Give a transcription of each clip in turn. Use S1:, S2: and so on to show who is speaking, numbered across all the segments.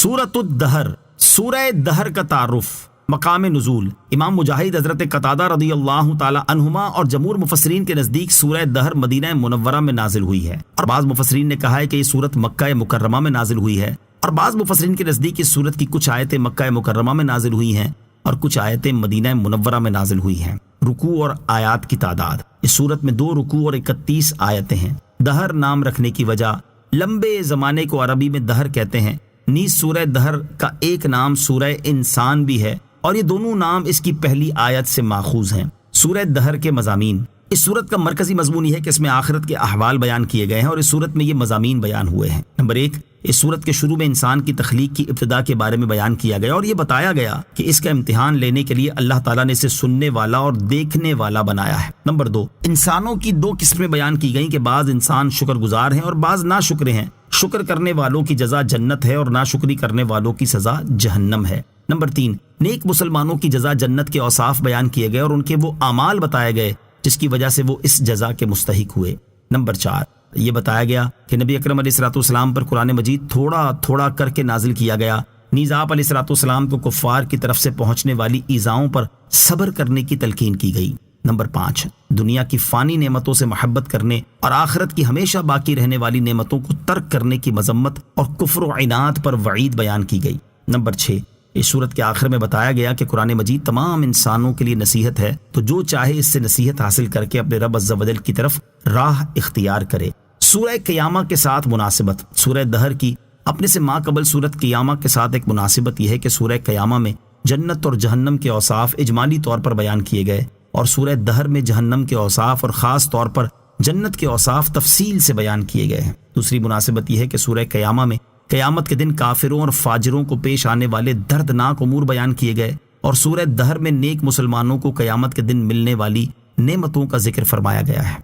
S1: سورۃ الدہر، سورہ دہر کا تعارف، مقام نزول۔ امام مجاہد حضرت قتادہ رضی اللہ تعالی عنہما اور جمہور مفسرین کے نزدیک سورہ دہر مدینہ منورہ میں نازل ہوئی ہے، اور بعض مفسرین نے کہا ہے کہ یہ سورت مکہ مکرمہ میں نازل ہوئی ہے، اور بعض مفسرین کے نزدیک اس سورت کی کچھ آیتیں مکہ مکرمہ میں نازل ہوئی ہیں اور کچھ آیتیں مدینہ منورہ میں نازل ہوئی ہیں۔ رکوع اور آیات کی تعداد، اس سورت میں 2 رکوع اور 31 آیتیں ہیں۔ دہر نام رکھنے کی وجہ، لمبے زمانے کو عربی میں دہر کہتے ہیں، نیز سورہ دہر کا ایک نام سورہ انسان بھی ہے، اور یہ دونوں نام اس کی پہلی آیت سے ماخوذ ہیں۔ سورہ دہر کے مضامین، اس سورت کا مرکزی مضمون یہ ہے کہ اس میں آخرت کے احوال بیان کیے گئے ہیں، اور اس سورت میں یہ مضامین بیان ہوئے ہیں۔ نمبر 1، اس سورت کے شروع میں انسان کی تخلیق کی ابتدا کے بارے میں بیان کیا گیا، اور یہ بتایا گیا کہ اس کا امتحان لینے کے لیے اللہ تعالیٰ نے اسے سننے والا اور دیکھنے والا بنایا ہے۔ نمبر 2، انسانوں کی 2 قسمیں بیان کی گئیں کہ بعض انسان شکر گزار ہیں اور بعض ناشکر ہیں۔ شکر کرنے والوں کی جزا جنت ہے اور ناشکری کرنے والوں کی سزا جہنم ہے۔ نمبر 3، نیک مسلمانوں کی جزا جنت کے اوصاف بیان کیے گئے اور ان کے وہ اعمال بتائے گئے جس کی وجہ سے وہ اس جزا کے مستحق ہوئے۔ نمبر 4، یہ بتایا گیا کہ نبی اکرم علیہ الصلوۃ والسلام پر قرآن مجید تھوڑا تھوڑا کر کے نازل کیا گیا، نیز آپ علیہ الصلوۃ والسلام کو کفار کی طرف سے پہنچنے والی ایذاؤں پر صبر کرنے کی تلقین کی گئی۔ نمبر 5، دنیا کی فانی نعمتوں سے محبت کرنے اور آخرت کی ہمیشہ باقی رہنے والی نعمتوں کو ترک کرنے کی مذمت اور کفر و عناد پر وعید بیان کی گئی۔ نمبر 6، اس سورت کے آخر میں بتایا گیا کہ قرآن مجید تمام انسانوں کے لیے نصیحت ہے، تو جو چاہے اس سے نصیحت حاصل کر کے اپنے رب عز و جل کی طرف راہ اختیار کرے۔ سورہ قیامہ کے ساتھ مناسبت، سورہ دہر کی اپنے سے ماقبل سورت قیامہ کے ساتھ ایک مناسبت یہ ہے کہ سورہ قیامہ میں جنت اور جہنم کے اوصاف اجمالی طور پر بیان کیے گئے، اور سورہ دہر میں جہنم کے اوصاف اور خاص طور پر جنت کے اوصاف تفصیل سے بیان کیے گئے ہیں۔ دوسری مناسبت یہ ہے کہ سورہ قیامہ میں قیامت کے دن کافروں اور فاجروں کو پیش آنے والے دردناک امور بیان کیے گئے، اور سورہ دہر میں نیک مسلمانوں کو قیامت کے دن ملنے والی نعمتوں کا ذکر فرمایا گیا ہے۔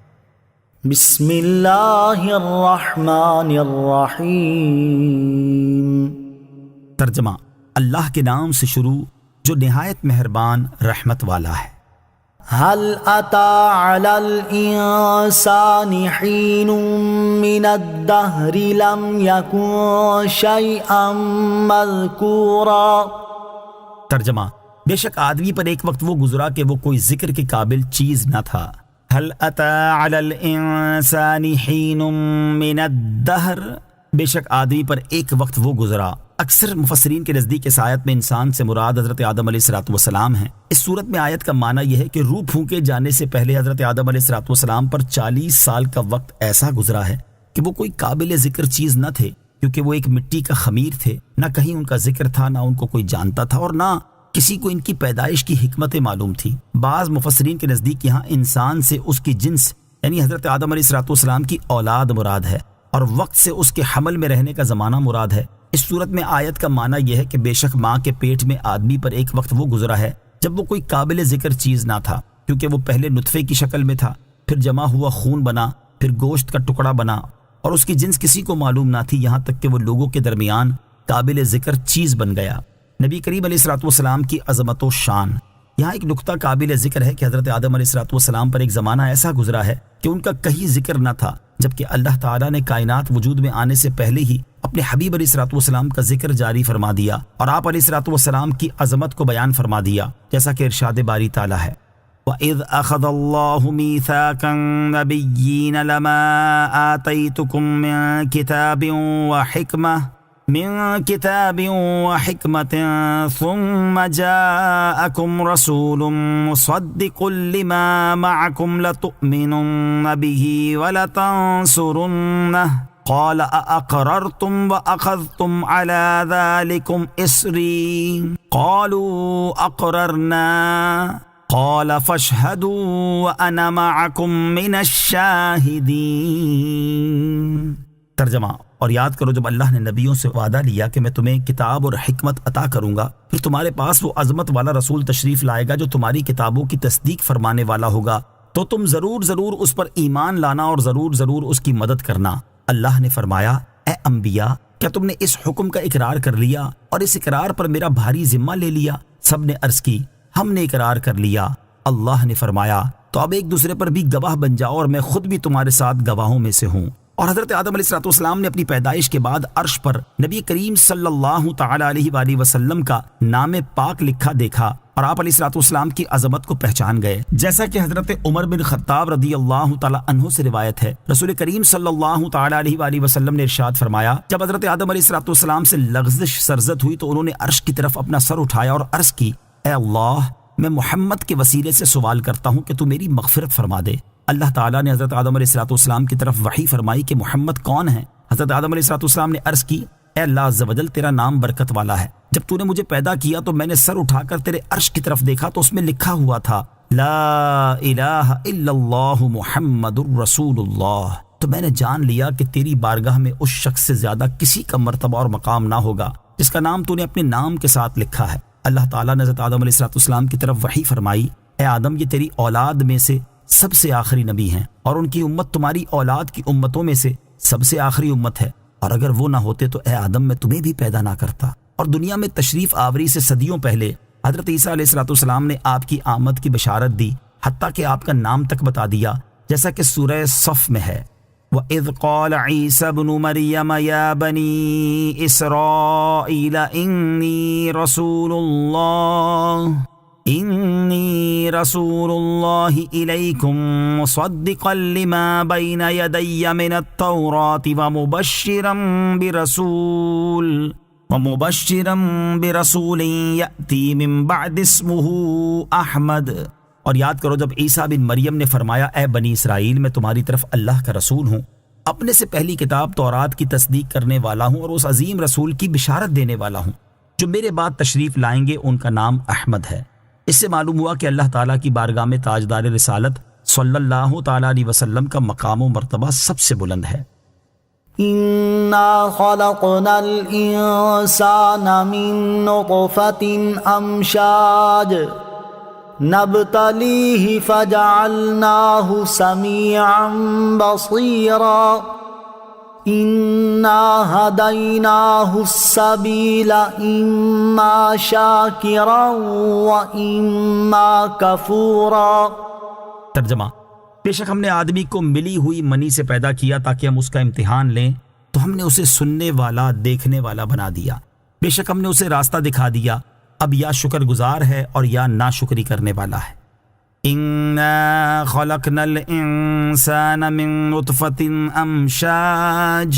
S2: بسم اللہ الرحمن الرحیم۔
S1: ترجمہ، اللہ کے نام سے شروع جو نہایت مہربان رحمت والا ہے۔
S2: هل أتى على الإنسان حين من الدهر لم يكن شيئا مذكورا۔
S1: ترجمہ، بے شک آدمی پر ایک وقت وہ گزرا کہ وہ کوئی ذکر کے قابل چیز نہ تھا۔ هل أتى على الإنسان حين من الدهر، بے شک آدمی پر ایک وقت وہ گزرا۔ اکثر مفسرین کے نزدیک اس آیت میں انسان سے مراد حضرت آدم علیہ الصلوۃ والسلام ہیں۔ اس صورت میں آیت کا معنی یہ ہے کہ روح پھونکے جانے سے پہلے حضرت آدم علیہ الصلوۃ والسلام پر 40 سال کا وقت ایسا گزرا ہے کہ وہ کوئی قابل ذکر چیز نہ تھے، کیونکہ وہ ایک مٹی کا خمیر تھے، نہ کہیں ان کا ذکر تھا، نہ ان کو کوئی جانتا تھا، اور نہ کسی کو ان کی پیدائش کی حکمتیں معلوم تھی۔ بعض مفسرین کے نزدیک یہاں انسان سے اس کی جنس یعنی حضرت آدم علیہ الصلوۃ والسلام کی اولاد مراد ہے، اور وقت سے اس کے حمل میں رہنے کا زمانہ مراد ہے۔ اس صورت میں آیت کا معنی یہ ہے کہ بے شک ماں کے پیٹ میں آدمی پر ایک وقت وہ گزرا ہے جب وہ کوئی قابل ذکر چیز نہ تھا، کیونکہ وہ پہلے نطفے کی شکل میں تھا، پھر جمع ہوا خون بنا، پھر گوشت کا ٹکڑا بنا، اور اس کی جنس کسی کو معلوم نہ تھی، یہاں تک کہ وہ لوگوں کے درمیان قابل ذکر چیز بن گیا۔ نبی کریم علیہ الصلوۃ والسلام کی عظمت و شان، یہاں ایک نقطہ قابل ذکر ہے کہ حضرت آدم علیہ الصلوۃ والسلام پر ایک زمانہ ایسا گزرا ہے کہ ان کا کہیں ذکر نہ تھا، جبکہ اللہ تعالیٰ نے کائنات وجود میں آنے سے پہلے ہی اپنے حبیب علیہ الصلوۃ والسلام کا ذکر جاری فرما دیا، اور آپ علیہ الصلوۃ والسلام کی عظمت کو بیان فرما دیا، جیسا کہ ارشاد باری تعالیٰ ہے، وَإِذْ أَخَذَ اللَّهُ مِيثَاقَ النَّبِيِّينَ لَمَا آتَيْتُكُم مِّن كِتَابٍ وَحِكْمَةٍ ثُمَّ جَاءَكُمْ رَسُولٌ مُصَدِّقٌ لِّمَا مَعَكُمْ لَتُؤْمِنُنَّ بِهِ وَلَتَنصُرُنَّهُ قال أأقررتم وأخذتم على ذلكم إصري قالوا أقررنا قال فاشهدوا وأنا معكم من الشاهدين۔ ترجمہ، اور یاد کرو جب اللہ نے نبیوں سے وعدہ لیا کہ میں تمہیں کتاب اور حکمت عطا کروں گا، پھر تمہارے پاس وہ عظمت والا رسول تشریف لائے گا جو تمہاری کتابوں کی تصدیق فرمانے والا ہوگا، تو تم ضرور اس پر ایمان لانا اور ضرور اس کی مدد کرنا۔ اللہ نے فرمایا، اے انبیاء، کیا تم نے اس حکم کا اقرار کر لیا اور اس اقرار پر میرا بھاری ذمہ لے لیا؟ سب نے عرض کی، ہم نے اقرار کر لیا۔ اللہ نے فرمایا، تو اب ایک دوسرے پر بھی گواہ بن جاؤ اور میں خود بھی تمہارے ساتھ گواہوں میں سے ہوں۔ اور حضرت آدم علیہ السلام نے اپنی پیدائش کے بعد عرش پر نبی کریم صلی اللہ تعالی علیہ وآلہ وسلم کا نام پاک لکھا دیکھا اور آپ علیہ السلام کی عظمت کو پہچان گئے. جیسا کہ حضرت عمر بن خطاب رضی اللہ تعالی عنہ سے روایت ہے، رسول کریم صلی اللہ تعالی علیہ وآلہ وسلم نے ارشاد فرمایا، جب حضرت آدم علیہ السلام سے لغزش سرزد ہوئی تو انہوں نے عرش کی طرف اپنا سر اٹھایا اور عرض کی، اے اللہ، میں محمد کے وسیلے سے سوال کرتا ہوں کہ تو میری مغفرت فرما دے. اللہ تعالیٰ نے حضرت آدم علیہ السلام کی طرف وحی فرمائی کہ محمد کون ہے؟ حضرت آدم علیہ السلام نے عرض کی، اے اللہ عز و جل، تیرا نام برکت والا ہے. جب تو نے مجھے پیدا کیا تو میں نے سر اٹھا کر تیرے عرش کی طرف دیکھا تو اس میں لکھا ہوا تھا، لا الہ الا اللہ محمد الرسول اللہ. تو میں نے جان لیا کہ تیری بارگاہ میں اس شخص سے زیادہ کسی کا مرتبہ اور مقام نہ ہوگا جس کا نام تو نے اپنے نام کے ساتھ لکھا ہے. اللہ تعالیٰ نے حضرت آدم علیہ السلام کی طرف وحی فرمائی، اے آدم، یہ تیری اولاد میں سے سب سے آخری نبی ہیں اور ان کی امت تمہاری اولاد کی امتوں میں سے سب سے آخری امت ہے، اور اگر وہ نہ ہوتے تو اے آدم میں تمہیں بھی پیدا نہ کرتا. اور دنیا میں تشریف آوری سے صدیوں پہلے حضرت عیسیٰ علیہ السلام نے آپ کی آمد کی بشارت دی، حتیٰ کہ آپ کا نام تک بتا دیا، جیسا کہ سورہ صف میں ہے، وَإِذْ قَالَ عِيسَى ابْنُ مَرْيَمَ يَا بَنِي إِسْرَائِيلَ إِنِّي رَسُولُ اللَّهِ إِلَيْكُمْ مُصَدِّقًا لِمَا بَيْنَ يَدَيَّ مِنَ التَّوْرَاةِ وَمُبَشِّرًا بِرَسُولٍ يَأْتِي مِن بَعْدِ اسْمُهُ أَحْمَدُ. اور یاد کرو جب عیسیٰ بن مریم نے فرمایا، اے بنی اسرائیل، میں تمہاری طرف اللہ کا رسول ہوں، اپنے سے پہلی کتاب تورات کی تصدیق کرنے والا ہوں اور اس عظیم رسول کی بشارت دینے والا ہوں جو میرے بعد تشریف لائیں گے، ان کا نام احمد ہے. اس سے معلوم ہوا کہ اللہ تعالیٰ کی بارگاہ میں تاجدار رسالت صلی اللہ تعالیٰ علیہ وسلم کا مقام و مرتبہ سب سے بلند ہے.
S2: اِنَّا خَلَقْنَا الْإِنسَانَ مِن نُطْفَةٍ أَمْشَاجٍ نَبْتَلِيهِ فَجَعَلْنَاهُ سَمِيعًا بَصِيرًا. إِنَّا هَدَيْنَاهُ السَّبِيلَ إِمَّا شَاكِرًا وَإِمَّا كَفُورًا.
S1: ترجمہ: بے شک ہم نے آدمی کو ملی ہوئی منی سے پیدا کیا تاکہ ہم اس کا امتحان لیں، تو ہم نے اسے سننے والا، دیکھنے والا بنا دیا. بے شک ہم نے اسے راستہ دکھا دیا، اب یا شکر گزار ہے اور یا ناشکری کرنے والا ہے. اِنَّا خَلَقْنَا الْإِنسَانَ مِن نُطْفَةٍ أَمْشَاجٍ.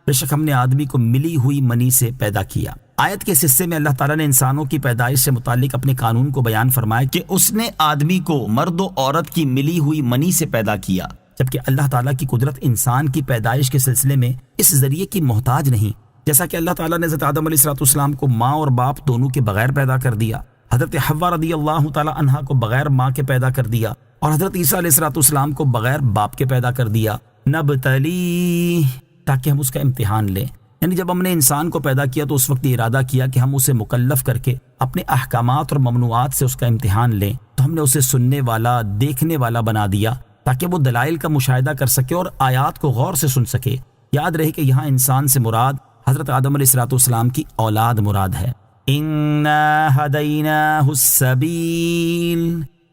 S1: بے شک ہم نے آدمی کو ملی ہوئی منی سے پیدا کیا. آیت کے اس حصے میں اللہ تعالیٰ نے انسانوں کی پیدائش سے متعلق اپنے قانون کو بیان فرمایا کہ اس نے آدمی کو مرد و عورت کی ملی ہوئی منی سے پیدا کیا، جبکہ اللہ تعالیٰ کی قدرت انسان کی پیدائش کے سلسلے میں اس ذریعے کی محتاج نہیں. جیسا کہ اللہ تعالیٰ نے حضرت آدم علیہ السلام کو ماں اور باپ دونوں کے بغیر پیدا کر دیا، حضرت حوا رضی اللہ تعالیٰ عنہا کو بغیر ماں کے پیدا کر دیا، اور حضرت عیسیٰ علیہ السلام کو بغیر باپ کے پیدا کر دیا. نبتلی، تاکہ ہم اس کا امتحان لیں. یعنی جب ہم نے انسان کو پیدا کیا تو اس وقت ارادہ کیا کہ ہم اسے مکلف کر کے اپنے احکامات اور ممنوعات سے اس کا امتحان لیں، تو ہم نے اسے سننے والا، دیکھنے والا بنا دیا تاکہ وہ دلائل کا مشاہدہ کر سکے اور آیات کو غور سے سن سکے. یاد رہے کہ یہاں انسان سے مراد حضرت آدم علیہ السلام کی اولاد مراد ہے. اِنَّا هَدَيْنَاهُ السَّبِيلَ.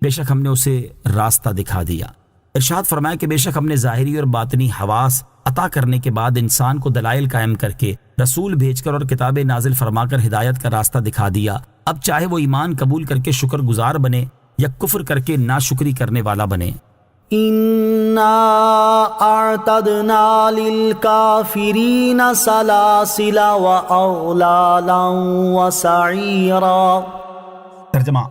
S1: بے شک ہم نے اسے راستہ دکھا دیا. ارشاد فرمایا کہ بے شک ہم نے ظاہری اور باطنی حواس عطا کرنے کے بعد انسان کو دلائل قائم کر کے، رسول بھیج کر اور کتابیں نازل فرما کر ہدایت کا راستہ دکھا دیا. اب چاہے وہ ایمان قبول کر کے شکر گزار بنے یا کفر کر کے ناشکری کرنے والا بنے.
S2: إِنَّا أَعْتَدْنَا لِلْكَافِرِينَ سَلَاسِلَ وَأَغْلَالًا وَسَعِيرًا.
S1: ترجمہ: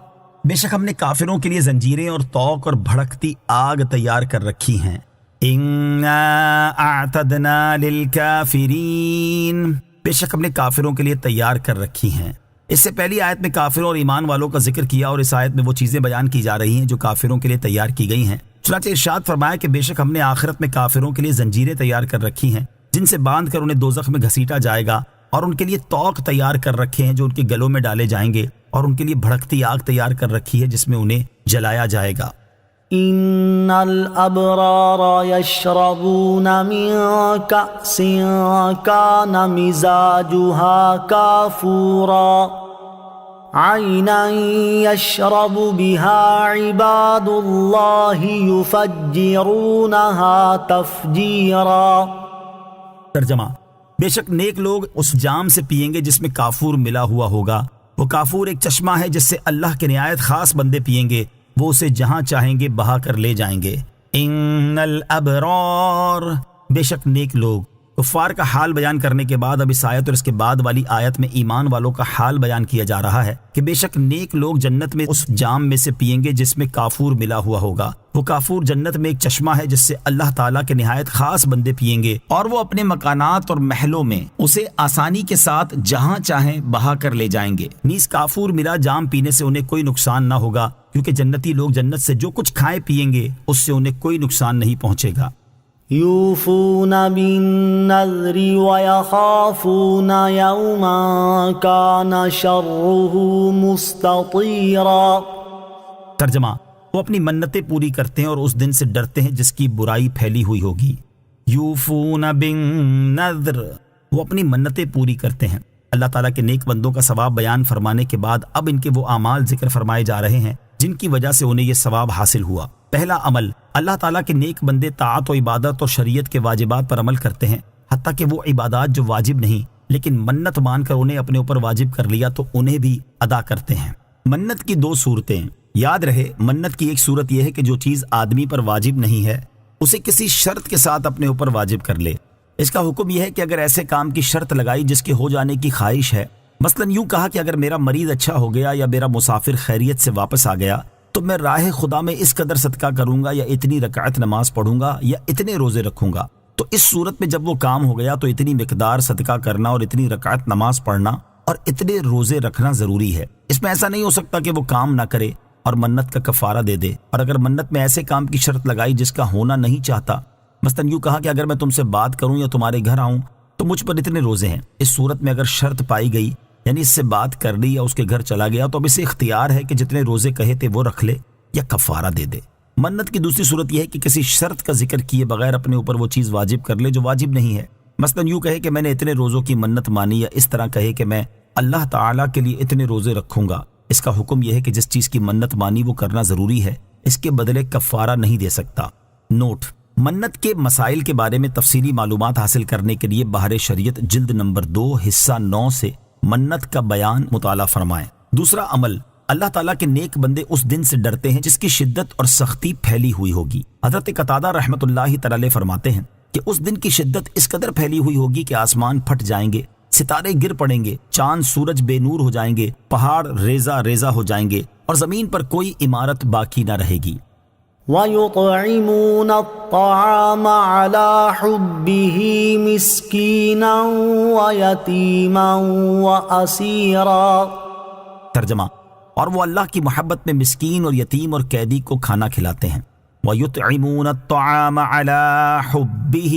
S1: بے شک ہم نے کافروں کے لیے زنجیریں اور طوق اور بھڑکتی آگ تیار کر رکھی ہیں. اِنَّا أَعْتَدْنَا لِلْكَافِرِينَ. بے شک ہم نے کافروں کے لیے تیار کر رکھی ہیں. اس سے پہلی آیت میں کافروں اور ایمان والوں کا ذکر کیا، اور اس آیت میں وہ چیزیں بیان کی جا رہی ہیں جو کافروں کے لیے تیار کی گئی ہیں. چنانچہ ارشاد فرمایا کہ بے شک ہم نے آخرت میں کافروں کے لیے زنجیریں تیار کر رکھی ہیں جن سے باندھ کر انہیں دوزخ میں گھسیٹا جائے گا، اور ان کے لیے طوق تیار کر رکھے ہیں جو ان کے گلوں میں ڈالے جائیں گے، اور ان کے لیے بھڑکتی آگ تیار کر رکھی ہے جس میں انہیں جلایا جائے گا.
S2: إِنَّ الْأَبْرَارَ يَشْرَبُونَ مِن كَأْسٍ كَانَ مِزَاجُهَا كَافُورًا عَيْنًا يَشْرَبُ بِهَا عِبَادُ اللَّهِ يُفَجِّرُونَهَا تَفْجِيرًا.
S1: ترجمہ: بے شک نیک لوگ اس جام سے پیئیں گے جس میں کافور ملا ہوا ہوگا. وہ کافور ایک چشمہ ہے جس سے اللہ کے نہایت خاص بندے پیئیں گے. وہ اسے جہاں چاہیں گے بہا کر لے جائیں گے. ان الابرار، بے شک نیک لوگ. کفار کا حال بیان کرنے کے بعد اب اس آیت اور اس کے بعد والی آیت میں ایمان والوں کا حال بیان کیا جا رہا ہے کہ بے شک نیک لوگ جنت میں اس جام میں سے پیئیں گے جس میں کافور ملا ہوا ہوگا. وہ کافور جنت میں ایک چشمہ ہے جس سے اللہ تعالیٰ کے نہایت خاص بندے پیئیں گے، اور وہ اپنے مکانات اور محلوں میں اسے آسانی کے ساتھ جہاں چاہیں بہا کر لے جائیں گے. نیز کافور ملا جام پینے سے انہیں کوئی نقصان نہ ہوگا، کیونکہ جنتی لوگ جنت سے جو کچھ کھائیں پیئیں گے اس سے انہیں کوئی نقصان نہیں پہنچے گا.
S2: يوفون بالنذر ويخافون يوما كان شره مستطيرا.
S1: ترجمہ: وہ اپنی منتیں پوری کرتے ہیں اور اس دن سے ڈرتے ہیں جس کی برائی پھیلی ہوئی ہوگی. یوفون بالنذر، وہ اپنی منتیں پوری کرتے ہیں. اللہ تعالیٰ کے نیک بندوں کا ثواب بیان فرمانے کے بعد اب ان کے وہ اعمال ذکر فرمائے جا رہے ہیں جن کی وجہ سے انہیں یہ ثواب حاصل ہوا. پہلا عمل، اللہ تعالیٰ کے نیک بندے طاعت و عبادت اور شریعت کے واجبات پر عمل کرتے ہیں، حتیٰ کہ وہ عبادات جو واجب نہیں لیکن منت مان کر انہیں اپنے اوپر واجب کر لیا تو انہیں بھی ادا کرتے ہیں. منت کی دو صورتیں. یاد رہے، منت کی ایک صورت یہ ہے کہ جو چیز آدمی پر واجب نہیں ہے اسے کسی شرط کے ساتھ اپنے اوپر واجب کر لے. اس کا حکم یہ ہے کہ اگر ایسے کام کی شرط لگائی جس کے ہو جانے کی خواہش ہے، مثلا یوں کہا کہ اگر میرا مریض اچھا ہو گیا یا میرا مسافر خیریت سے واپس آ گیا تو میں راہ خدا میں اس قدر صدقہ کروں گا یا اتنی رکعت نماز پڑھوں گا یا اتنے روزے رکھوں گا. تو اس صورت میں جب وہ کام ہو گیا تو اتنی مقدار صدقہ کرنا اور اتنی رکعت نماز پڑھنا اور اتنے روزے رکھنا ضروری ہے. اس میں ایسا نہیں ہو سکتا کہ وہ کام نہ کرے اور منت کا کفارہ دے دے. اور اگر منت میں ایسے کام کی شرط لگائی جس کا ہونا نہیں چاہتا، مثلا یوں کہا کہ اگر میں تم سے بات کروں یا تمہارے گھر آؤں تو مجھ پر اتنے روزے ہیں، اس صورت میں اگر شرط پائی گئی یعنی اس سے بات کر لی یا اس کے گھر چلا گیا تو اب اسے اختیار ہے کہ جتنے روزے کہے تھے وہ رکھ لے یا کفارہ دے دے. منت کی دوسری صورت یہ ہے کہ کسی شرط کا ذکر کیے بغیر اپنے اوپر وہ چیز واجب کر لے جو واجب نہیں ہے. مثلا یوں کہے کہ میں نے اتنے روزوں کی منت مانی، یا اس طرح کہے کہ میں اللہ تعالیٰ کے لیے اتنے روزے رکھوں گا. اس کا حکم یہ ہے کہ جس چیز کی منت مانی وہ کرنا ضروری ہے، اس کے بدلے کفارہ نہیں دے سکتا. نوٹ: منت کے مسائل کے بارے میں تفصیلی معلومات حاصل کرنے کے لیے بحر شریعت جلد نمبر 2 حصہ 9 سے منت کا بیان مطالعہ فرمائیں. دوسرا عمل، اللہ تعالیٰ کے نیک بندے اس دن سے ڈرتے ہیں جس کی شدت اور سختی پھیلی ہوئی ہوگی. حضرت قتادہ رحمۃ اللہ تعالی فرماتے ہیں کہ اس دن کی شدت اس قدر پھیلی ہوئی ہوگی کہ آسمان پھٹ جائیں گے، ستارے گر پڑیں گے، چاند سورج بے نور ہو جائیں گے، پہاڑ ریزہ ریزہ ہو جائیں گے اور زمین پر کوئی عمارت باقی نہ رہے گی.
S2: وَيُطْعِمُونَ الطَّعَامَ عَلَى حُبِّهِ مِسْكِينًا وَيَتِيمًا وَأَسِيرًا.
S1: ترجمہ: اور وہ اللہ کی محبت میں مسکین اور یتیم اور قیدی کو کھانا کھلاتے ہیں. وَيُطْعِمُونَ الطَّعَامَ عَلَى حُبِّهِ،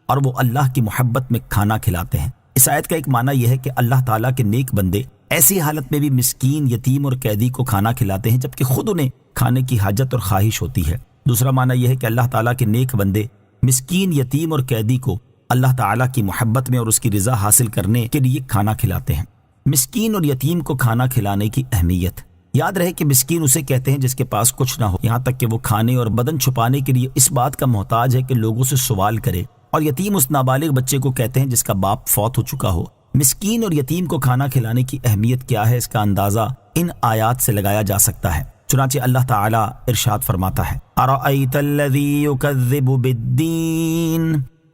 S1: اور وہ اللہ کی محبت میں کھانا کھلاتے ہیں. اس آیت کا ایک معنی یہ ہے کہ اللہ تعالیٰ کے نیک بندے ایسی حالت میں بھی مسکین، یتیم اور قیدی کو کھانا کھلاتے ہیں جبکہ خود انہیں کھانے کی حاجت اور خواہش ہوتی ہے. دوسرا معنی یہ ہے کہ اللہ تعالیٰ کے نیک بندے مسکین، یتیم اور قیدی کو اللہ تعالیٰ کی محبت میں اور اس کی رضا حاصل کرنے کے لیے کھانا کھلاتے ہیں. مسکین اور یتیم کو کھانا کھلانے کی اہمیت. یاد رہے کہ مسکین اسے کہتے ہیں جس کے پاس کچھ نہ ہو، یہاں تک کہ وہ کھانے اور بدن چھپانے کے لیے اس بات کا محتاج ہے کہ لوگوں سے سوال کرے. اور یتیم اس نابالغ بچے کو کہتے ہیں جس کا باپ فوت ہو چکا ہو. مسکین اور یتیم کو کھانا کھلانے کی اہمیت کیا ہے، اس کا اندازہ ان آیات سے لگایا جا سکتا ہے. چنانچہ اللہ تعالیٰ ارشاد فرماتا ہے: اَرَأَيْتَ الَّذِي يُكَذِّبُ بِالدِّينِ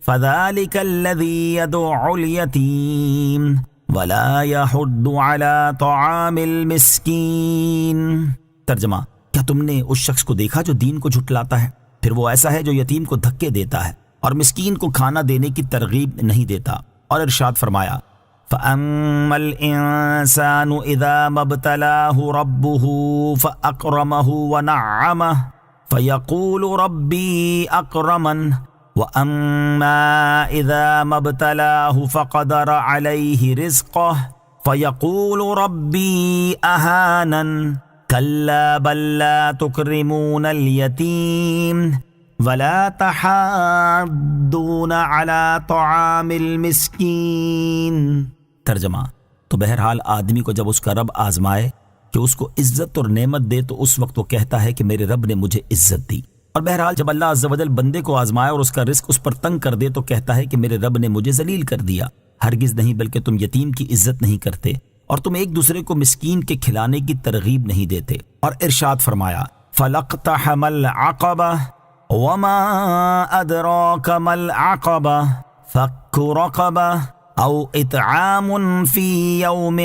S1: فَذَلِكَ الَّذِي يَدُعُّ الْيَتِيمَ وَلَا يَحُضُّ عَلَى طَعَامِ الْمِسْكِينِ. ترجمہ: کیا تم نے اس شخص کو دیکھا جو دین کو جھٹلاتا ہے؟ پھر وہ ایسا ہے جو یتیم کو دھکے دیتا ہے اور مسکین کو کھانا دینے کی ترغیب نہیں دیتا. اور ارشاد فرمایا: فَأَمَّا الْإِنسَانُ إِذَا مَا ابْتَلَاهُ رَبُّهُ فَأَكْرَمَهُ وَنَعَّمَهُ فَيَقُولُ رَبِّي أَكْرَمَنِ وَأَمَّا إِذَا مَا ابْتَلَاهُ فَقَدَرَ عَلَيْهِ رِزْقَهُ فَيَقُولُ رَبِّي أَهَانَنِ كَلَّا بَل لَّا تُكْرِمُونَ الْيَتِيمَ وَلَا تَحَاضُّونَ عَلَى طَعَامِ الْمِسْكِينِ. ترجمہ: تو بہرحال آدمی کو جب اس کا رب آزمائے کہ اس کو عزت اور نعمت دے تو اس وقت وہ کہتا ہے کہ میرے رب نے مجھے عزت دی، اور بہرحال جب اللہ عز و جل بندے کو آزمائے اور اس کا رزق اس پر تنگ کر دے تو کہتا ہے کہ میرے رب نے مجھے ذلیل کر دیا۔ ہرگز نہیں، بلکہ تم یتیم کی عزت نہیں کرتے اور تم ایک دوسرے کو مسکین کے کھلانے کی ترغیب نہیں دیتے۔ اور ارشاد فرمایا فَلَقْتَحَمَ الْعَقَبَةَ وَمَا أَدْرَاكَ مَا الْعَقَبَةُ فَكُّ رَقَبَةٍ أَوْ إِطْعَامٌ فِي يَوْمٍ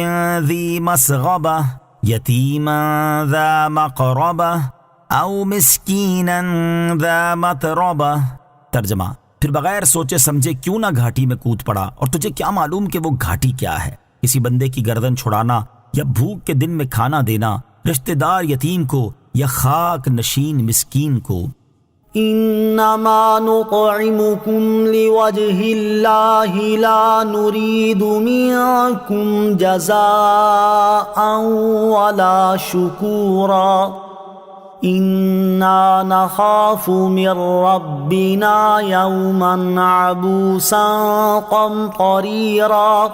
S1: ذِي مَسْغَبَةٍ يَتِيمًا ذَا مَقْرَبَةٍ او مسکینا ذا متربہ۔ ترجمہ، پھر بغیر سوچے سمجھے کیوں نہ گھاٹی میں کود پڑا، اور تجھے کیا معلوم کہ وہ گھاٹی کیا ہے؟ کسی بندے کی گردن چھڑانا یا بھوک کے دن میں کھانا دینا، رشتہ دار یتیم کو یا خاک نشین مسکین کو۔
S2: انما نطعمكم لوجه الله لا نريد منكم جزاء ولا شكورا انا نخاف من ربنا یوما عبوسا قمطریرا۔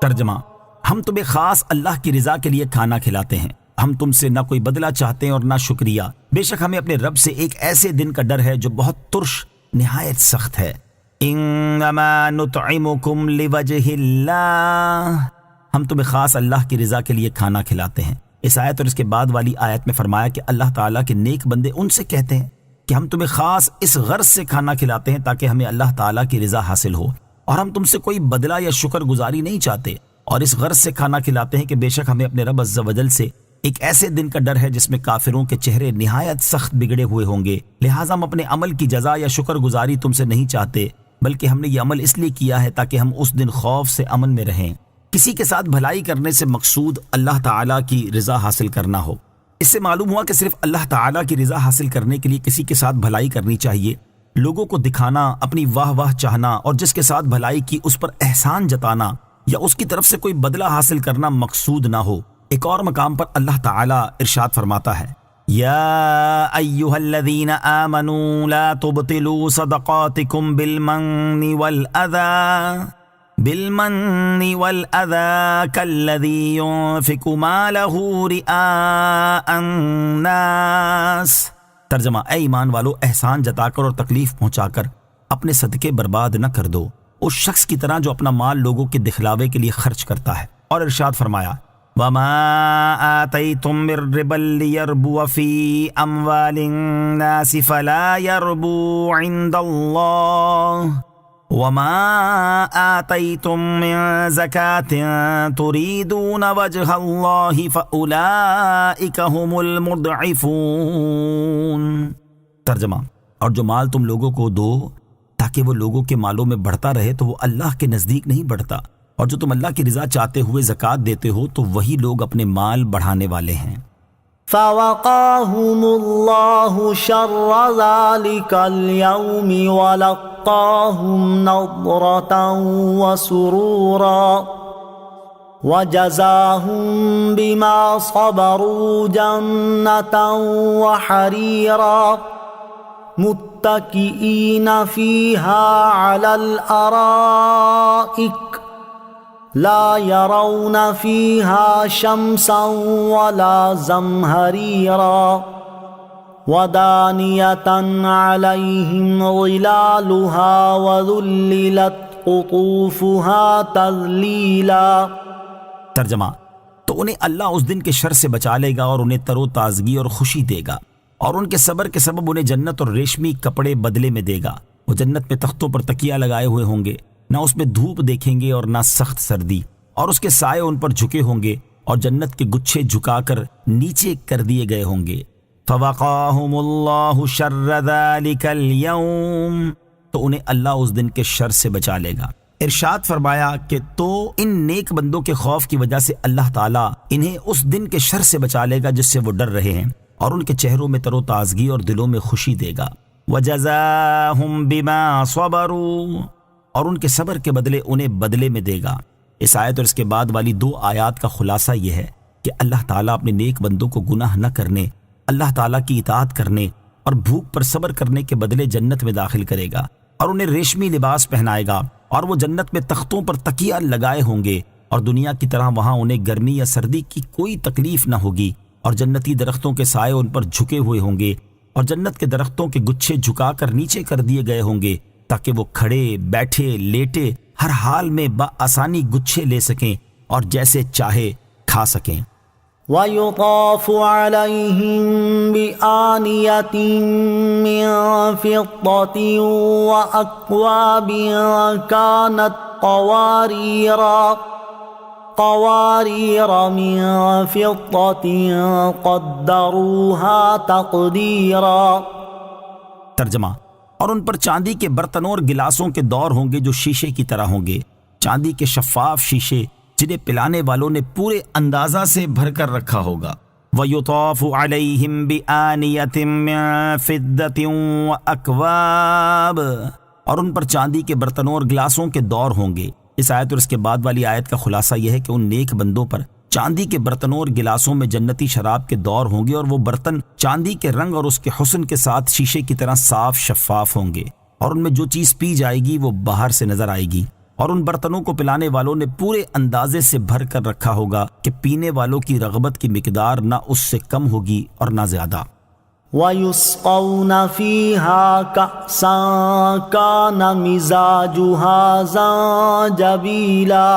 S1: ترجمہ، ہم تمہیں خاص اللہ کی رضا کے لیے کھانا کھلاتے ہیں، ہم تم سے نہ کوئی بدلہ چاہتے ہیں اور نہ شکریہ، بے شک ہمیں اپنے رب سے ایک ایسے دن کا ڈر ہے جو بہت ترش نہایت سخت ہے۔ انما نطعمکم لوجہ اللہ، ہم تمہیں خاص اللہ کی رضا کے لیے کھانا کھلاتے ہیں۔ اس آیت اور اس کے بعد والی آیت میں فرمایا کہ اللہ تعالیٰ کے نیک بندے ان سے کہتے ہیں کہ ہم تمہیں خاص اس غرض سے کھانا کھلاتے ہیں تاکہ ہمیں اللہ تعالیٰ کی رضا حاصل ہو، اور ہم تم سے کوئی بدلہ یا شکر گزاری نہیں چاہتے، اور اس غرض سے کھانا کھلاتے ہیں کہ بے شک ہمیں اپنے رب عز و جل سے ایک ایسے دن کا ڈر ہے جس میں کافروں کے چہرے نہایت سخت بگڑے ہوئے ہوں گے، لہٰذا ہم اپنے عمل کی جزا یا شکر گزاری تم سے نہیں چاہتے، بلکہ ہم نے یہ عمل اس لیے کیا ہے تاکہ ہم اس دن خوف سے امن میں رہیں۔ کسی کے ساتھ بھلائی کرنے سے مقصود اللہ تعالیٰ کی رضا حاصل کرنا ہو۔ اس سے معلوم ہوا کہ صرف اللہ تعالیٰ کی رضا حاصل کرنے کے لیے کسی کے ساتھ بھلائی کرنی چاہیے، لوگوں کو دکھانا، اپنی واہ واہ چاہنا اور جس کے ساتھ بھلائی کی اس پر احسان جتانا یا اس کی طرف سے کوئی بدلہ حاصل کرنا مقصود نہ ہو۔ ایک اور مقام پر اللہ تعالیٰ ارشاد فرماتا ہے یا ایھا الذین آمنوا لا تبطلوا صدقاتکم بالمن والأذى كالذي ينفق ماله رئاء الناس۔ ترجمہ، اے ایمان والو، احسان جتا کر اور تکلیف پہنچا کر اپنے صدقے برباد نہ کر دو، اس شخص کی طرح جو اپنا مال لوگوں کے دکھلاوے کے لیے خرچ کرتا ہے۔ اور ارشاد فرمایا وَمَا آتَيْتُم مِّن رِّبًا لِّيَرْبُوَ فِي أَمْوَالِ النَّاسِ فَلَا يَرْبُو عِندَ اللَّهِ وَمَا آتَيْتُم مِّن زَكَاةٍ تُرِيدُونَ وَجْهَ اللَّهِ فَأُولَٰئِكَ هُمُ الْمُضْعِفُونَ۔ ترجمہ، اور جو مال تم لوگوں کو دو تاکہ وہ لوگوں کے مالوں میں بڑھتا رہے تو وہ اللہ کے نزدیک نہیں بڑھتا، اور جو تم اللہ کی رضا چاہتے ہوئے زکوٰۃ دیتے ہو تو وہی لوگ اپنے مال بڑھانے والے ہیں۔
S2: فوقاهم الله شر ذلك اليوم ولقاهم نضرة وسرورا وجزاهم بما صبروا جنة وحريرا متكئين فيها على الأرائك لا يرون فيها شمسا ولا زمهريرا ودانية عليهم ظلالها وذللت قطوفها تذليلا۔
S1: ترجمہ، تو انہیں اللہ اس دن کے شر سے بچا لے گا اور انہیں تر و تازگی اور خوشی دے گا، اور ان کے صبر کے سبب انہیں جنت اور ریشمی کپڑے بدلے میں دے گا۔ وہ جنت میں تختوں پر تکیہ لگائے ہوئے ہوں گے، نہ اس میں دھوپ دیکھیں گے اور نہ سخت سردی، اور اس کے سائے ان پر جھکے ہوں گے اور جنت کے گچھے جھکا کر نیچے کر دیے گئے ہوں گے۔ فوقاہم اللہ شر ذلک اليوم، تو انہیں اللہ اس دن کے شر سے بچا لے گا۔ ارشاد فرمایا کہ تو ان نیک بندوں کے خوف کی وجہ سے اللہ تعالیٰ انہیں اس دن کے شر سے بچا لے گا جس سے وہ ڈر رہے ہیں، اور ان کے چہروں میں تر و تازگی اور دلوں میں خوشی دے گا۔ وجزاہم بما صبروا، اور ان کے صبر کے بدلے انہیں بدلے میں دے گا۔ اس آیت اور اس کے بعد والی دو آیات کا خلاصہ یہ ہے کہ اللہ تعالیٰ اپنے نیک بندوں کو گناہ نہ کرنے، اللہ تعالیٰ کی اطاعت کرنے اور بھوک پر صبر کرنے کے بدلے جنت میں داخل کرے گا، اور انہیں ریشمی لباس پہنائے گا، اور وہ جنت میں تختوں پر تکیہ لگائے ہوں گے، اور دنیا کی طرح وہاں انہیں گرمی یا سردی کی کوئی تکلیف نہ ہوگی، اور جنتی درختوں کے سائے ان پر جھکے ہوئے ہوں گے، اور جنت کے درختوں کے گچھے جھکا کر نیچے کر دیے گئے ہوں گے تاکہ وہ کھڑے بیٹھے لیٹے ہر حال میں بآسانی گچھے لے سکیں اور جیسے چاہے کھا سکیں۔
S2: وَيُطَافُ عَلَيْهِمْ بِآنِيَةٍ مِّن فِضَّةٍ وَأَكْوَابٍ كَانَتْ قوارير من فضة قدروها تقديرا۔
S1: ترجمہ، اور ان پر چاندی کے برتنوں اور گلاسوں کے دور ہوں گے جو شیشے کی طرح ہوں گے، چاندی کے شفاف شیشے جنہیں پلانے والوں نے پورے اندازہ سے بھر کر رکھا ہوگا۔ وَيُطَافُ عَلَيْهِمْ بِآنِيَةٍ مِّن فِضَّةٍ وَأَكْوَابٍ، اور ان پر چاندی کے برتنوں اور گلاسوں کے دور ہوں گے۔ اس آیت اور اس کے بعد والی آیت کا خلاصہ یہ ہے کہ ان نیک بندوں پر چاندی کے برتنوں اور گلاسوں میں جنتی شراب کے دور ہوں گے، اور وہ برتن چاندی کے رنگ اور اس کے حسن کے ساتھ شیشے کی طرح صاف شفاف ہوں گے، اور ان میں جو چیز پی جائے گی وہ باہر سے نظر آئے گی، اور ان برتنوں کو پلانے والوں نے پورے اندازے سے بھر کر رکھا ہوگا کہ پینے والوں کی رغبت کی مقدار نہ اس سے کم ہوگی اور نہ زیادہ۔
S2: وَيُسْقَوْنَ فِيهَا كَأْسًا كَانَ مِزَاجُهَا زَنجَبِيلًا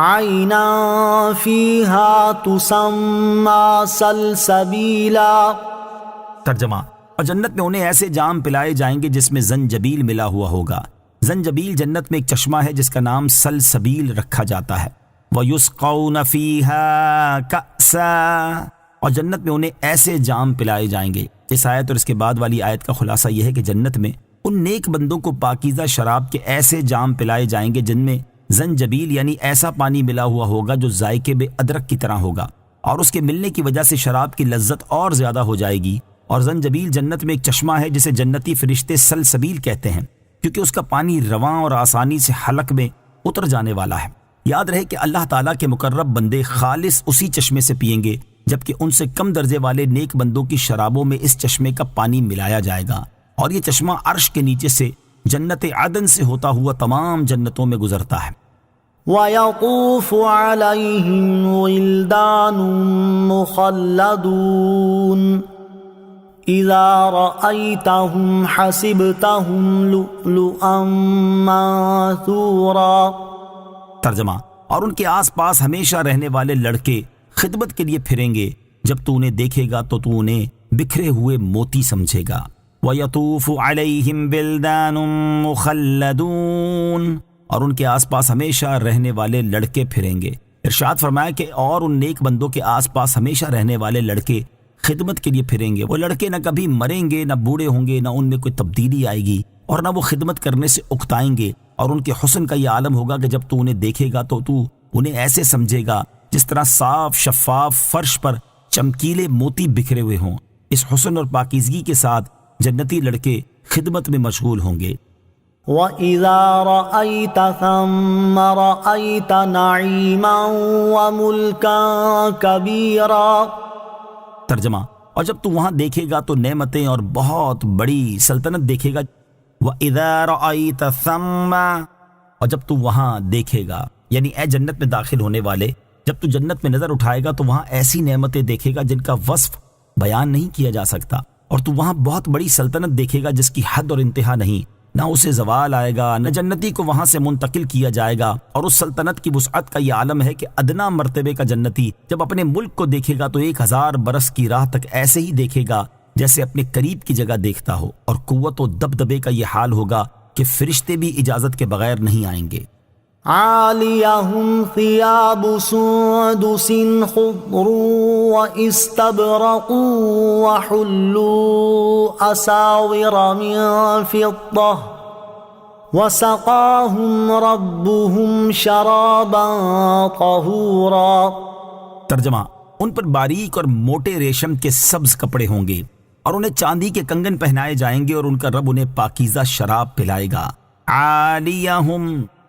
S2: عَيْنًا فِيهَا تُسَمَّى سَلْسَبِيلًا۔
S1: ترجمہ، اور جنت میں انہیں ایسے جام پلائے جائیں گے جس میں زنجبیل ملا ہوا ہوگا۔ زنجبیل جنت میں ایک چشمہ ہے جس کا نام سلسبیل رکھا جاتا ہے۔ وَيُسْقَوْنَ فِيهَا كَأْسًا، اور جنت میں انہیں ایسے جام پلائے جائیں گے۔ اس آیت اور اس کے بعد والی آیت کا خلاصہ یہ ہے کہ جنت میں ان نیک بندوں کو پاکیزہ شراب کے ایسے جام پلائے جائیں گے جن میں زنجبیل یعنی ایسا پانی ملا ہوا ہوگا جو ذائقے بے ادرک کی طرح ہوگا، اور اس کے ملنے کی وجہ سے شراب کی لذت اور زیادہ ہو جائے گی۔ اور زنجبیل جنت میں ایک چشمہ ہے جسے جنتی فرشتے سلسبیل کہتے ہیں، کیونکہ اس کا پانی رواں اور آسانی سے حلق میں اتر جانے والا ہے۔ یاد رہے کہ اللہ تعالیٰ کے مقرب بندے خالص اسی چشمے سے پئیں گے، جبکہ ان سے کم درجے والے نیک بندوں کی شرابوں میں اس چشمے کا پانی ملایا جائے گا، اور یہ چشمہ عرش کے نیچے سے جنت عدن سے ہوتا ہوا تمام جنتوں میں گزرتا ہے۔
S2: وَيَطُوفُ عَلَيْهِمْ وِلْدَانٌ مُخَلَّدُونَ إِذَا رَأَيْتَهُمْ حَسِبْتَهُمْ لُؤْلُؤًا مَّنثُورًا۔
S1: ترجمہ، اور ان کے آس پاس ہمیشہ رہنے والے لڑکے خدمت کے لیے پھریں گے، جب تو انہیں دیکھے گا تو تو انہیں بکھرے ہوئے موتی سمجھے گا۔ وَيَطُوفُ عَلَيْهِمْ بِلْدَانٌ مُخَلَّدُونَ، اور ان کے آس پاس ہمیشہ رہنے والے لڑکے پھریں گے۔ ارشاد فرمایا کہ اور ان نیک بندوں کے آس پاس ہمیشہ رہنے والے لڑکے خدمت کے لیے پھریں گے۔ وہ لڑکے نہ کبھی مریں گے، نہ بوڑھے ہوں گے، نہ ان میں کوئی تبدیلی آئے گی، اور نہ وہ خدمت کرنے سے اکتائیں گے، اور ان کے حسن کا یہ عالم ہوگا کہ جب تو انہیں دیکھے گا تو انہیں ایسے سمجھے گا جس طرح صاف شفاف فرش پر چمکیلے موتی بکھرے ہوئے ہوں۔ اس حسن اور پاکیزگی کے ساتھ جنتی لڑکے خدمت میں مشغول ہوں گے۔
S2: وَإِذَا رَأَيْتَ ثَمَّ رَأَيْتَ نَعِيمًا وَمُلْكًا كَبِيرًا۔
S1: ترجمہ، اور جب تو وہاں دیکھے گا تو نعمتیں اور بہت بڑی سلطنت دیکھے گا۔ وَإِذَا رَأَيْتَ ثَمَّ، اور جب تو وہاں دیکھے گا، یعنی اے جنت میں داخل ہونے والے، جب تو جنت میں نظر اٹھائے گا تو وہاں ایسی نعمتیں دیکھے گا جن کا وصف بیان نہیں کیا جا سکتا، اور تو وہاں بہت بڑی سلطنت دیکھے گا جس کی حد اور انتہا نہیں، نہ اسے زوال آئے گا، نہ جنتی کو وہاں سے منتقل کیا جائے گا۔ اور اس سلطنت کی وسعت کا یہ عالم ہے کہ ادنا مرتبے کا جنتی جب اپنے ملک کو دیکھے گا تو 1000 برس کی راہ تک ایسے ہی دیکھے گا جیسے اپنے قریب کی جگہ دیکھتا ہو، اور قوت و دبدبے کا یہ حال ہوگا کہ فرشتے بھی اجازت کے بغیر نہیں آئیں گے۔
S2: عَالِيَهُمْ ثِيَابُ سُندُسٍ خُضْرٌ وَإِسْتَبْرَقٌ وَحُلُّوا أَسَاوِرَ مِن فِضَّةٍ وَسَقَاهُمْ رَبُّهُمْ شَرَابًا طَهُورًا۔
S1: ترجمہ، ان پر باریک اور موٹے ریشم کے سبز کپڑے ہوں گے، اور انہیں چاندی کے کنگن پہنائے جائیں گے، اور ان کا رب انہیں پاکیزہ شراب پلائے گا۔ عالیہم،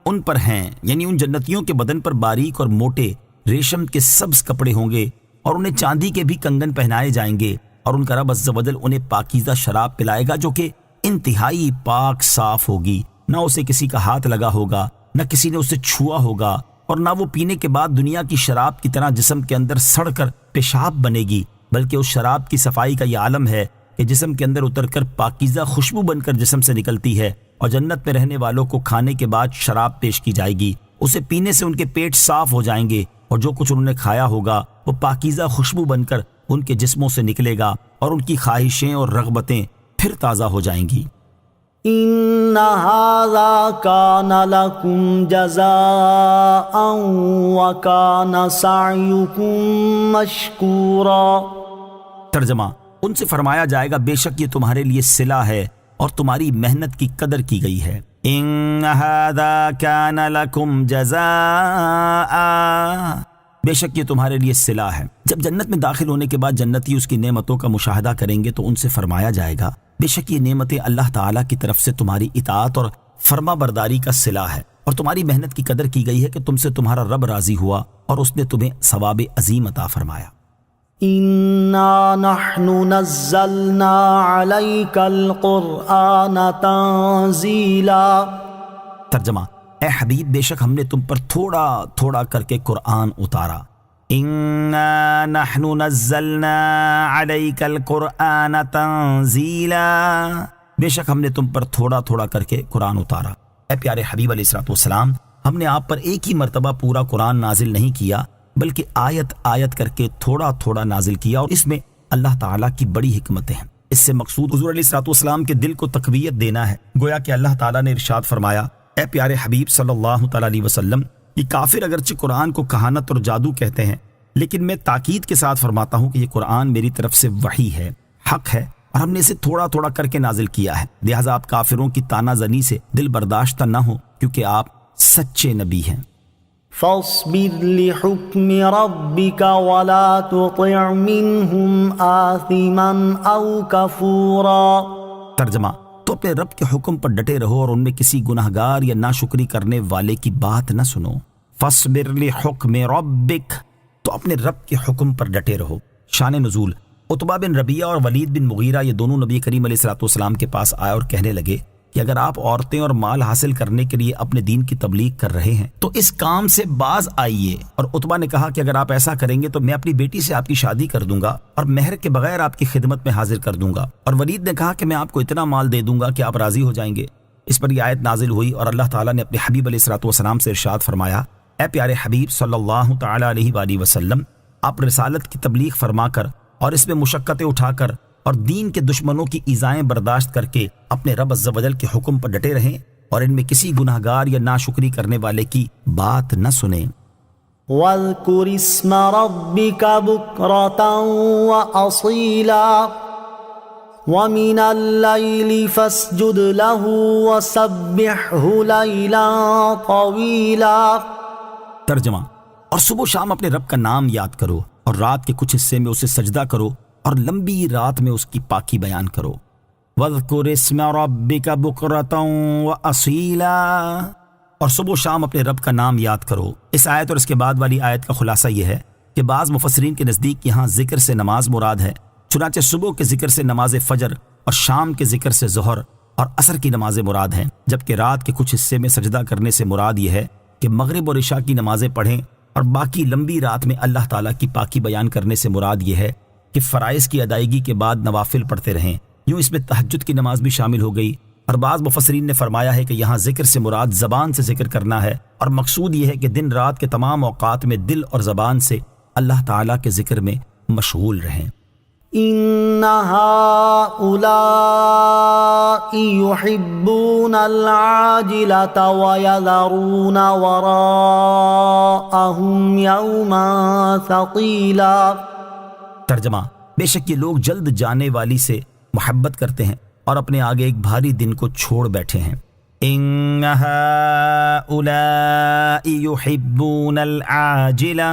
S1: ان پر ہیں، یعنی ان جنتیوں کے بدن پر باریک اور موٹے ریشم کے سبز کپڑے ہوں گے، اور انہیں چاندی کے بھی کنگن پہنائے جائیں گے، اور ان کا رب عز و جل انہیں پاکیزہ شراب پلائے گا جو کہ انتہائی پاک صاف ہوگی، نہ اسے کسی کا ہاتھ لگا ہوگا، نہ کسی نے اسے چھوا ہوگا، اور نہ وہ پینے کے بعد دنیا کی شراب کی طرح جسم کے اندر سڑ کر پیشاب بنے گی، بلکہ اس شراب کی صفائی کا یہ عالم ہے کہ جسم کے اندر اتر کر پاکیزہ خوشبو بن کر جسم سے نکلتی ہے، اور جنت میں رہنے والوں کو کھانے کے بعد شراب پیش کی جائے گی، اسے پینے سے ان کے پیٹ صاف ہو جائیں گے، اور جو کچھ انہوں نے کھایا ہوگا وہ پاکیزہ خوشبو بن کر ان کے جسموں سے نکلے گا، اور ان کی خواہشیں اور رغبتیں پھر تازہ ہو جائیں گی۔
S2: ان هذا كان لكم جزاء وكان سعيكم مشكورا۔
S1: ترجمہ، ان سے فرمایا جائے گا بے شک یہ تمہارے لیے صلہ ہے اور تمہاری محنت کی قدر کی گئی ہے۔ ان هذا كان لكم جزاء، بے شک یہ تمہارے لیے صلہ ہے۔ جب جنت میں داخل ہونے کے بعد جنتی اس کی نعمتوں کا مشاہدہ کریں گے تو ان سے فرمایا جائے گا بے شک یہ نعمتیں اللہ تعالیٰ کی طرف سے تمہاری اطاعت اور فرما برداری کا صلہ ہے، اور تمہاری محنت کی قدر کی گئی ہے کہ تم سے تمہارا رب راضی ہوا اور اس نے تمہیں ثواب عظیم عطا فرمایا۔
S2: انا نحن نزلنا عليك القرآن تنزیلا۔
S1: ترجمہ، اے حبیب بے شک ہم نے تم پر تھوڑا تھوڑا کر کے قرآن اتارا۔ انا نحن نزلنا علیک القرآن تنزیلا، بے شک ہم نے تم پر تھوڑا تھوڑا کر کے قرآن اتارا۔ اے پیارے حبیب علیہ الصلوۃ والسلام، ہم نے آپ پر ایک ہی مرتبہ پورا قرآن نازل نہیں کیا بلکہ آیت آیت کر کے تھوڑا تھوڑا نازل کیا، اور اس میں اللہ تعالیٰ کی بڑی حکمتیں ہیں۔ اس سے مقصود حضور علیہ الصلوۃ والسلام کے دل کو تقویت دینا ہے۔ گویا کہ اللہ تعالیٰ نے ارشاد فرمایا، اے پیارے حبیب صلی اللہ تعالیٰ علیہ وسلم، یہ کافر اگرچہ قرآن کو کہانت اور جادو کہتے ہیں، لیکن میں تاکید کے ساتھ فرماتا ہوں کہ یہ قرآن میری طرف سے وحی ہے، حق ہے، اور ہم نے اسے تھوڑا تھوڑا کر کے نازل کیا ہے، لہٰذا آپ کافروں کی تانا زنی سے دل برداشتہ نہ ہو، کیونکہ آپ سچے نبی ہیں۔
S2: فاصبر لحكم ربك ولا تطع منهم آثما او كفورا۔
S1: ترجمہ، تو اپنے رب کے حکم پر ڈٹے رہو اور ان میں کسی گناہگار یا ناشکری کرنے والے کی بات نہ سنو۔ فاصبر لحکم ربک، تو اپنے رب کے حکم پر ڈٹے رہو۔ شان نزول، عتبہ بن ربیعہ اور ولید بن مغیرہ یہ دونوں نبی کریم علیہ الصلوۃ والسلام کے پاس آئے اور کہنے لگے کہ اگر آپ عورتیں اور مال حاصل کرنے کے لیے اپنے دین کی تبلیغ کر رہے ہیں تو اس کام سے باز آئیے۔ اور عتبہ نے کہا کہ اگر آپ ایسا کریں گے تو میں اپنی بیٹی سے آپ کی شادی کر دوں گا اور مہر کے بغیر آپ کی خدمت میں حاضر کر دوں گا۔ اور ولید نے کہا کہ میں آپ کو اتنا مال دے دوں گا کہ آپ راضی ہو جائیں گے۔ اس پر یہ آیت نازل ہوئی اور اللہ تعالیٰ نے اپنے حبیب علیہ الصلوۃ والسلام سے ارشاد فرمایا، اے پیارے حبیب صلی اللہ تعالیٰ علیہ وآلہ وسلم، آپ رسالت کی تبلیغ فرما کر اور اس میں مشقتیں اٹھا کر اور دین کے دشمنوں کی ایذائیں برداشت کر کے اپنے رب عز و جل کے حکم پر ڈٹے رہیں اور ان میں کسی گناہگار یا ناشکری کرنے والے کی بات نہ سنیں۔
S2: واذکر اسم ربک بکرۃ وأصیلا ومن اللیل فاسجد له وسبحہ لیلا طویلا۔
S1: ترجمہ، اور صبح و شام اپنے رب کا نام یاد کرو اور رات کے کچھ حصے میں اسے سجدہ کرو اور لمبی رات میں اس کی پاکی بیان کرو۔ وَاذْكُرِ اسْمَ رَبِّكَ بُكْرَةً وَأَصِيلًا، اور صبح و شام اپنے رب کا نام یاد کرو۔ اس آیت اور اس کے بعد والی آیت کا خلاصہ یہ ہے کہ بعض مفسرین کے نزدیک یہاں ذکر سے نماز مراد ہے، چنانچہ صبح کے ذکر سے نماز فجر اور شام کے ذکر سے ظہر اور عصر کی نمازیں مراد ہیں، جبکہ رات کے کچھ حصے میں سجدہ کرنے سے مراد یہ ہے کہ مغرب اور عشاء کی نمازیں پڑھیں، اور باقی لمبی رات میں اللہ تعالیٰ کی پاکی بیان کرنے سے مراد یہ ہے کہ فرائض کی ادائیگی کے بعد نوافل پڑھتے رہیں۔ یوں اس میں تہجد کی نماز بھی شامل ہو گئی، اور بعض مفسرین نے فرمایا ہے کہ یہاں ذکر سے مراد زبان سے ذکر کرنا ہے، اور مقصود یہ ہے کہ دن رات کے تمام اوقات میں دل اور زبان سے اللہ تعالیٰ کے ذکر میں مشغول رہیں۔
S2: ان هؤلاء يحبون العاجلة ويذرون وراءهم يوما ثقيلا۔
S1: ترجمہ، بے شک یہ لوگ جلد جانے والی سے محبت کرتے ہیں اور اپنے آگے ایک بھاری دن کو چھوڑ بیٹھے ہیں۔ ان هؤلاء يحبون العاجلة،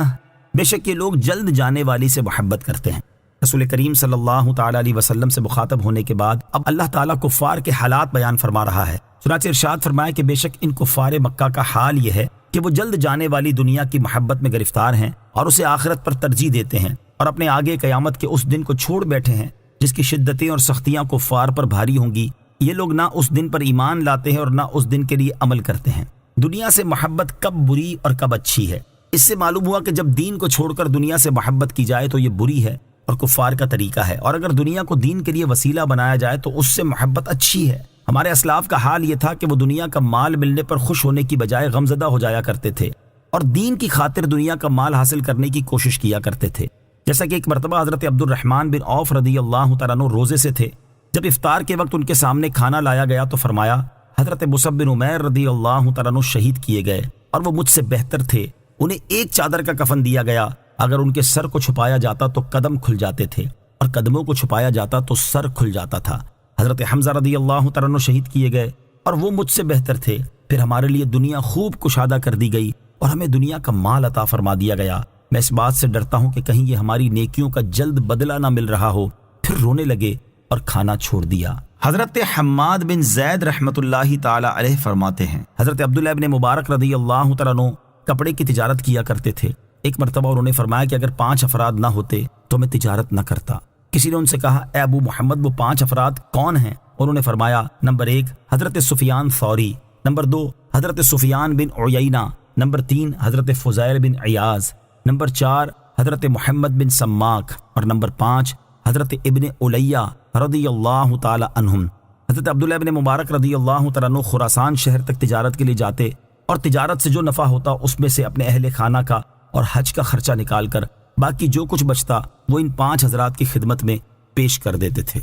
S1: بے شک یہ لوگ جلد جانے والی سے محبت کرتے ہیں۔ رسول کریم صلی اللہ تعالیٰ علیہ وسلم سے مخاطب ہونے کے بعد اب اللہ تعالیٰ کفار کے حالات بیان فرما رہا ہے، چنانچہ ارشاد فرمایا کہ بے شک ان کفار مکہ کا حال یہ ہے کہ وہ جلد جانے والی دنیا کی محبت میں گرفتار ہیں اور اسے آخرت پر ترجیح دیتے ہیں، اور اپنے آگے قیامت کے اس دن کو چھوڑ بیٹھے ہیں جس کی شدتیں اور سختیاں کفار پر بھاری ہوں گی۔ یہ لوگ نہ اس دن پر ایمان لاتے ہیں اور نہ اس دن کے لیے عمل کرتے ہیں۔ دنیا سے محبت کب بری اور کب اچھی ہے، اس سے معلوم ہوا کہ جب دین کو چھوڑ کر دنیا سے محبت کی جائے تو یہ بری ہے، اور کفار کا طریقہ ہے، اور اگر دنیا کو دین کے لیے وسیلہ بنایا جائے تو اس سے محبت اچھی ہے۔ ہمارے اسلاف کا حال یہ تھا کہ وہ دنیا کا مال ملنے پر خوش ہونے کی بجائے غمزدہ ہو جایا کرتے تھے اور دین کی خاطر دنیا کا مال حاصل کرنے کی کوشش کیا کرتے تھے۔ جیسا کہ ایک مرتبہ حضرت عبد الرحمن بن عوف رضی اللہ تعالیٰ عنہ روزے سے تھے، جب افطار کے وقت ان کے سامنے کھانا لایا گیا تو فرمایا، حضرت مصعب بن عمیر رضی اللہ تعالیٰ عنہ شہید کیے گئے اور وہ مجھ سے بہتر تھے، انہیں ایک چادر کا کفن دیا گیا، اگر ان کے سر کو چھپایا جاتا تو قدم کھل جاتے تھے اور قدموں کو چھپایا جاتا تو سر کھل جاتا تھا۔ حضرت حمزہ رضی اللہ تعالیٰ عنہ شہید کیے گئے اور وہ مجھ سے بہتر تھے، پھر ہمارے لیے دنیا خوب کشادہ کر دی گئی اور ہمیں دنیا کا مال عطا فرما دیا گیا، میں اس بات سے ڈرتا ہوں کہ کہیں یہ ہماری نیکیوں کا جلد بدلہ نہ مل رہا ہو۔ پھر رونے لگے اور کھانا چھوڑ دیا۔ حضرت حماد بن زید رحمت اللہ تعالی علیہ فرماتے ہیں، حضرت عبداللہ ابن مبارک رضی اللہ تعالیٰ عنہ کپڑے کی تجارت کیا کرتے تھے۔ ایک مرتبہ انہوں نے فرمایا کہ اگر 5 افراد نہ ہوتے تو میں تجارت نہ کرتا۔ کسی نے ان سے کہا، اے ابو محمد وہ 5 افراد کون ہیں؟ انہوں نے فرمایا، نمبر 1 حضرت سفیان ثوری، نمبر 2 حضرت سفیان بن عیینہ، نمبر 3 حضرت فضیل بن عیاض، نمبر 4 حضرت محمد بن سماک، اور نمبر 5 حضرت ابن الیہ رضی اللہ تعالی عنہم۔ حضرت عبداللہ ابن مبارک رضی اللہ تعالیٰ عنہ خراسان شہر تک تجارت کے لیے جاتے اور تجارت سے جو نفع ہوتا اس میں سے اپنے اہل خانہ کا اور حج کا خرچہ نکال کر باقی جو کچھ بچتا وہ ان 5 حضرات کی خدمت میں پیش کر دیتے تھے۔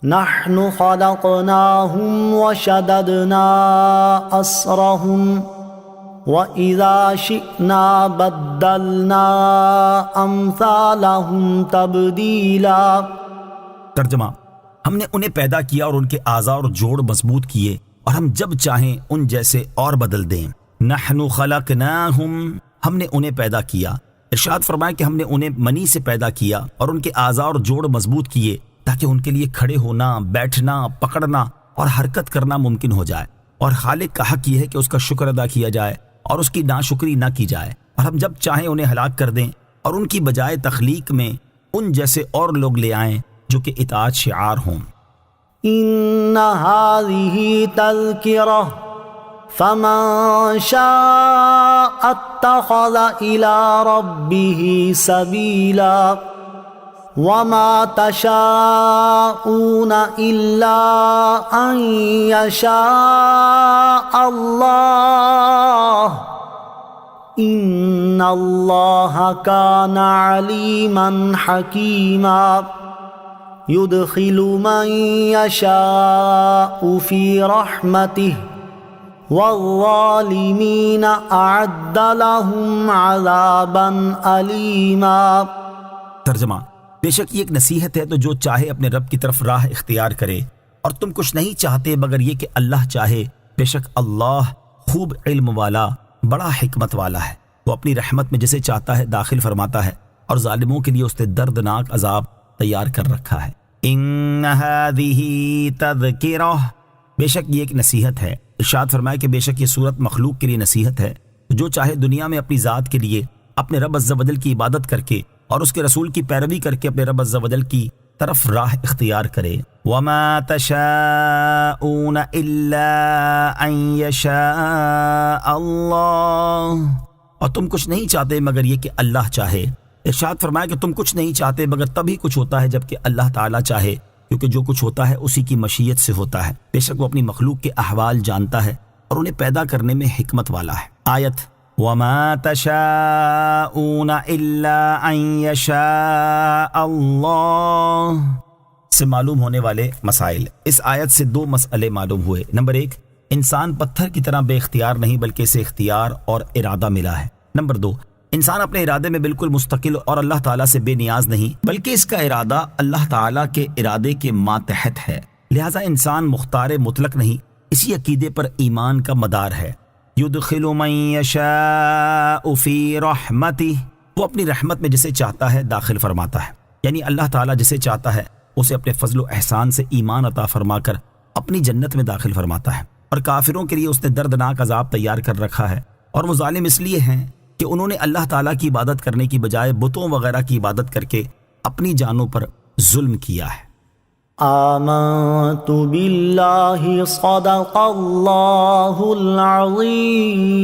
S2: نحن خلقناهم وشددنا أسرهم وَإِذَا شِئْنَا بَدَّلْنَا أَمْثَالَهُمْ تَبْدِيلًا۔
S1: ترجمہ، ہم نے انہیں پیدا کیا اور ان کے اعضاء اور جوڑ مضبوط کیے اور ہم جب چاہیں ان جیسے اور بدل دیں۔ نحن خلقناہم، ہم نے انہیں پیدا کیا۔ ارشاد فرمایا کہ ہم نے انہیں منی سے پیدا کیا اور ان کے اعضاء اور جوڑ مضبوط کیے تاکہ ان کے لیے کھڑے ہونا، بیٹھنا، پکڑنا اور حرکت کرنا ممکن ہو جائے، اور خالق کا حق یہ ہے کہ اس کا شکر ادا کیا جائے اور اس کی ناشکری نہ کی جائے، اور ہم جب چاہیں انہیں ہلاک کر دیں اور ان کی بجائے تخلیق میں ان جیسے اور لوگ لے آئیں جو کہ اطاعت شعار ہوں۔
S2: ان هذه تذکرہ فمن شاء اتخذ الى ربه سبیلا وما تشاءون الا ان يشاء اللہ ان اللہ کان علیما حکیما يدخل من يشاء في رحمته والظالمین اعد لهم عذابا علیما۔
S1: ترجمہ، بے شک یہ ایک نصیحت ہے تو جو چاہے اپنے رب کی طرف راہ اختیار کرے، اور تم کچھ نہیں چاہتے مگر یہ کہ اللہ چاہے، بے شک اللہ خوب علم والا بڑا حکمت والا ہے، وہ اپنی رحمت میں جسے چاہتا ہے داخل فرماتا ہے اور ظالموں کے لیے اس نے دردناک عذاب تیار کر رکھا ہے۔ ان هذه تذکرہ، بے شک یہ ایک نصیحت ہے۔ ارشاد فرمایا کہ بے شک یہ صورت مخلوق کے لیے نصیحت ہے، جو چاہے دنیا میں اپنی ذات کے لیے اپنے رب عز و جل کی عبادت کر کے اور اس کے رسول کی پیروی کر کے اپنے رب عز و جل کی طرف راہ اختیار کرے۔ وما تشاءون الا ان یشاء اللہ، اور تم کچھ نہیں چاہتے مگر یہ کہ اللہ چاہے۔ ارشاد فرمایا کہ تم کچھ نہیں چاہتے مگر تبھی کچھ ہوتا ہے جب کہ اللہ تعالیٰ چاہے، کیونکہ جو کچھ ہوتا ہے اسی کی مشیت سے ہوتا ہے، بے شک وہ اپنی مخلوق کے احوال جانتا ہے اور انہیں پیدا کرنے میں حکمت والا ہے۔ آیت وَمَا تَشَاءُونَ إِلَّا أَن يَشَاءَ اللَّهُ سے معلوم ہونے والے مسائل۔ اس آیت سے 2 مسئلے معلوم ہوئے۔ نمبر 1، انسان پتھر کی طرح بے اختیار نہیں بلکہ اسے اختیار اور ارادہ ملا ہے۔ نمبر 2، انسان اپنے ارادے میں بالکل مستقل اور اللہ تعالیٰ سے بے نیاز نہیں بلکہ اس کا ارادہ اللہ تعالیٰ کے ارادے کے ماتحت ہے، لہٰذا انسان مختار مطلق نہیں، اسی عقیدے پر ایمان کا مدار ہے۔ یدخل من یشاء فی رحمتہ، وہ اپنی رحمت میں جسے چاہتا ہے داخل فرماتا ہے، یعنی اللہ تعالیٰ جسے چاہتا ہے اسے اپنے فضل و احسان سے ایمان عطا فرما کر اپنی جنت میں داخل فرماتا ہے، اور کافروں کے لیے اس نے دردناک عذاب تیار کر رکھا ہے، اور وہ ظالم اس لیے ہیں کہ انہوں نے اللہ تعالیٰ کی عبادت کرنے کی بجائے بتوں وغیرہ کی عبادت کر کے اپنی جانوں پر ظلم کیا ہے۔
S2: آمنت باللہ صدق اللہ العظیم۔